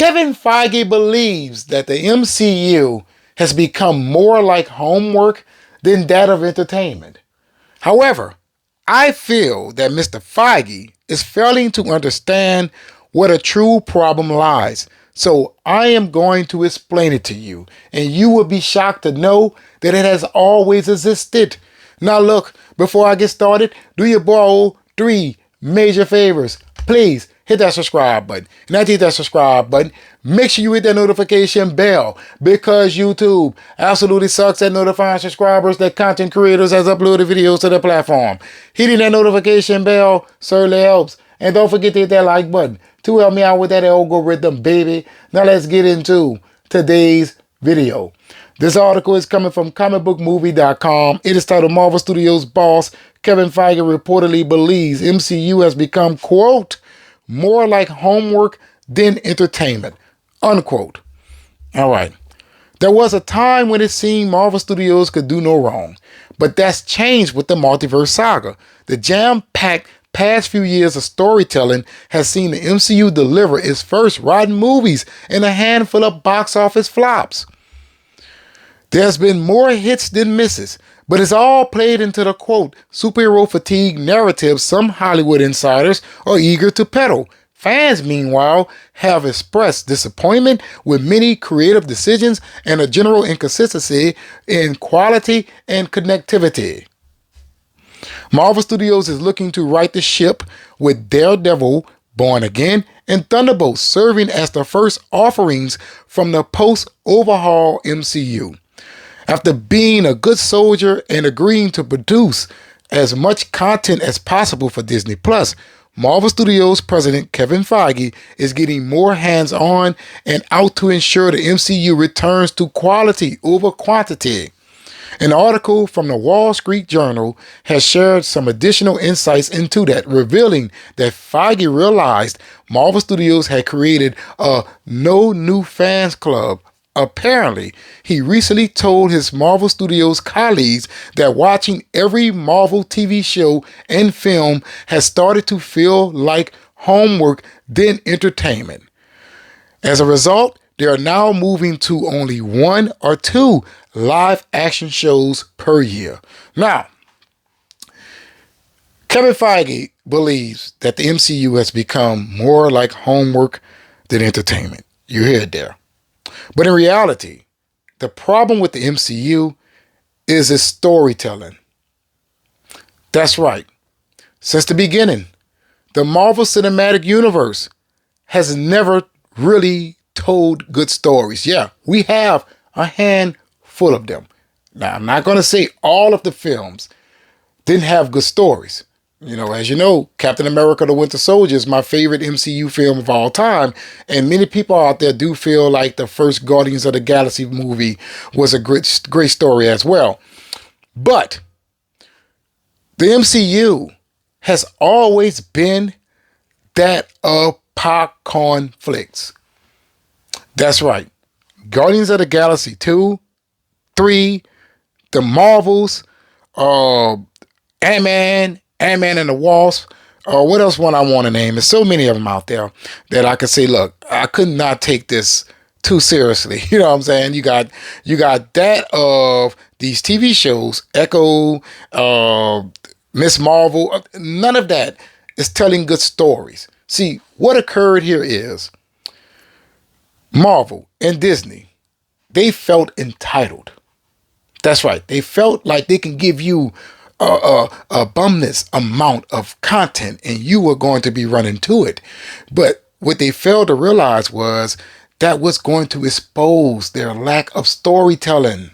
Kevin Feige believes that the MCU has become more like homework than that of entertainment. However, I feel that Mr. Feige is failing to understand where the true problem lies. So I am going to explain it to you, and you will be shocked to know that it has always existed. Now look, before I get started, do you borrow 3 major favors? Please hit that subscribe button. And after you hit that subscribe button, make sure you hit that notification bell, because YouTube absolutely sucks at notifying subscribers that content creators has uploaded videos to the platform. Hitting that notification bell certainly helps. And don't forget to hit that like button to help me out with that algorithm, baby. Now let's get into today's video. This article is coming from comicbookmovie.com. It is titled Marvel Studios boss Kevin Feige reportedly believes MCU has become, quote, more like homework than entertainment, unquote. All right. There was a time when it seemed Marvel Studios could do no wrong, but that's changed with the multiverse saga. The jam-packed past few years of storytelling has seen the MCU deliver its first rotten movies and a handful of box office flops. There's been more hits than misses, but it's all played into the, quote, superhero fatigue narrative some Hollywood insiders are eager to peddle. Fans, meanwhile, have expressed disappointment with many creative decisions and a general inconsistency in quality and connectivity. Marvel Studios is looking to right the ship with Daredevil, Born Again, and Thunderbolts serving as the first offerings from the post-overhaul MCU. After being a good soldier and agreeing to produce as much content as possible for Disney Plus, Marvel Studios president Kevin Feige is getting more hands-on and out to ensure the MCU returns to quality over quantity. An article from the Wall Street Journal has shared some additional insights into that, revealing that Feige realized Marvel Studios had created a no new fans club. Apparently, he recently told his Marvel Studios colleagues that watching every Marvel TV show and film has started to feel like homework than entertainment. As a result, they are now moving to only 1 or 2 live action shows per year. Now, Kevin Feige believes that the MCU has become more like homework than entertainment. You hear it there. But in reality, the problem with the MCU is its storytelling. That's right. Since the beginning, the Marvel Cinematic Universe has never really told good stories. Yeah, we have a handful of them. Now, I'm not going to say all of the films didn't have good stories. You know, as you know, Captain America: The Winter Soldier is my favorite MCU film of all time. And many people out there do feel like the first Guardians of the Galaxy movie was a great story as well. But the MCU has always been that of popcorn flicks. That's right. Guardians of the Galaxy 2, 3, the Marvels, Ant-Man and the Wasp, what else one I want to name? There's so many of them out there that I could say, look, I could not take this too seriously. You know what I'm saying? You got that of these TV shows, Echo, Miss Marvel, none of that is telling good stories. See, what occurred here is Marvel and Disney, they felt entitled. That's right. They felt like they can give you a abundance amount of content and you were going to be running to it. But what they failed to realize was that was going to expose their lack of storytelling.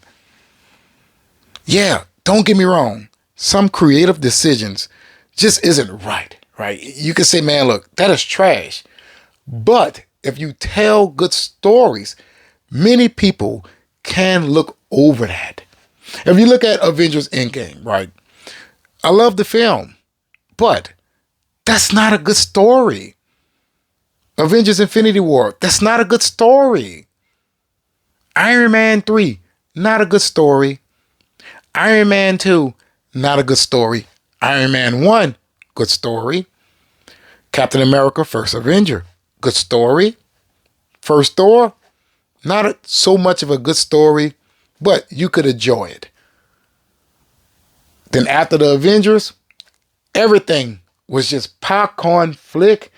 Yeah, don't get me wrong. Some creative decisions just isn't right? You can say, man, look, that is trash. But if you tell good stories, many people can look over that. If you look at Avengers Endgame, right? I love the film, but that's not a good story. Avengers Infinity War, that's not a good story. Iron Man 3, not a good story. Iron Man 2, not a good story. Iron Man 1, good story. Captain America, First Avenger, good story. First Thor, not so much of a good story, but you could enjoy it. Then after the Avengers, everything was just popcorn flick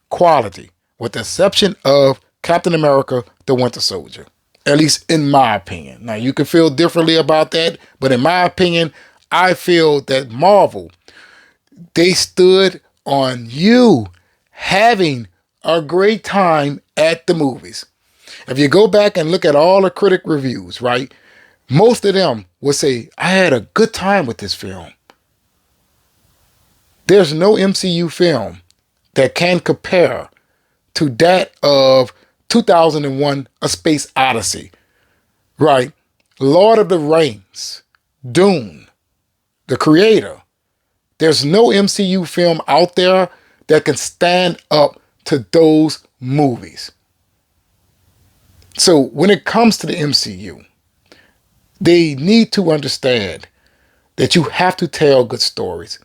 quality, with the exception of Captain America, the Winter Soldier. At least in my opinion. Now, you can feel differently about that, but in my opinion, I feel that Marvel, they stood on you having a great time at the movies. If you go back and look at all the critic reviews, right, most of them will say, I had a good time with this film. There's no MCU film that can compare to that of 2001, A Space Odyssey, right? Lord of the Rings, Dune, The Creator. There's no MCU film out there that can stand up to those movies. So when it comes to the MCU, they need to understand that you have to tell good stories.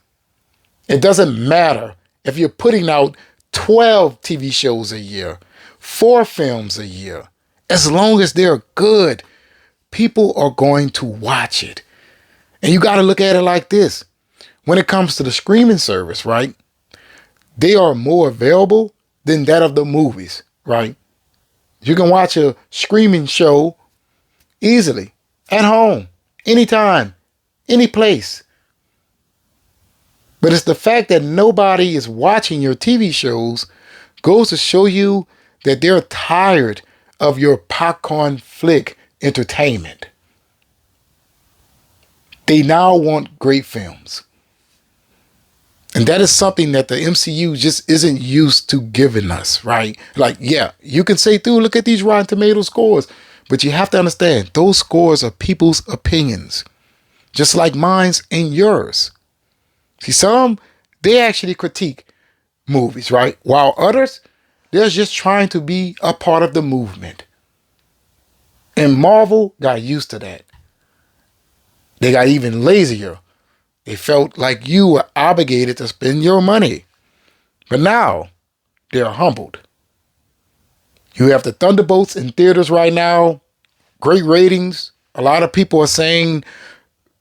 It doesn't matter if you're putting out 12 TV shows a year, 4 films a year. As long as they're good, people are going to watch it. And you got to look at it like this. When it comes to the streaming service, right, they are more available than that of the movies, right? You can watch a streaming show easily, at home, anytime, any place. But it's the fact that nobody is watching your TV shows goes to show you that they're tired of your popcorn flick entertainment. They now want great films. And that is something that the MCU just isn't used to giving us, right? Like, yeah, you can say, dude, look at these Rotten Tomatoes scores. But you have to understand, those scores are people's opinions, just like mine's and yours. See, some, they actually critique movies, right? While others, they're just trying to be a part of the movement. And Marvel got used to that. They got even lazier. They felt like you were obligated to spend your money. But now, they're humbled. You have the Thunderbolts in theaters right now. Great ratings. A lot of people are saying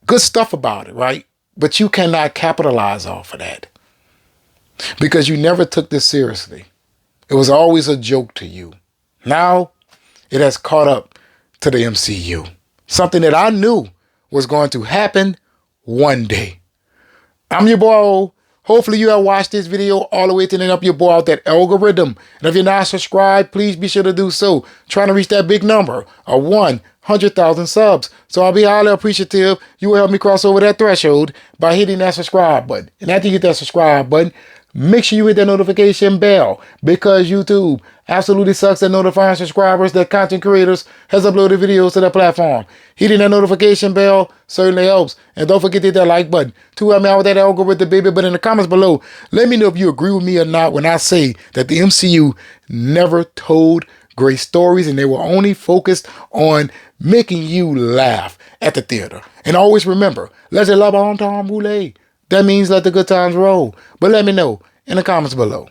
good stuff about it, right? But you cannot capitalize off of that. Because you never took this seriously. It was always a joke to you. Now, it has caught up to the MCU. Something that I knew was going to happen one day. I'm your boy O. Hopefully you have watched this video all the way to the end up your boy out that algorithm. And if you're not subscribed, please be sure to do so. Trying to reach that big number of 100,000 subs. So I'll be highly appreciative. You will help me cross over that threshold by hitting that subscribe button. And after you hit that subscribe button, make sure you hit that notification bell, because YouTube absolutely sucks at notifying subscribers that content creators has uploaded videos to their platform. Hitting that notification bell certainly helps. And don't forget to hit that like button to help me out with that algorithm, baby. But in the comments below, let me know if you agree with me or not when I say that the MCU never told great stories and they were only focused on making you laugh at the theater. And always remember, let's love on Tom Boulay. That means let the good times roll. But let me know in the comments below.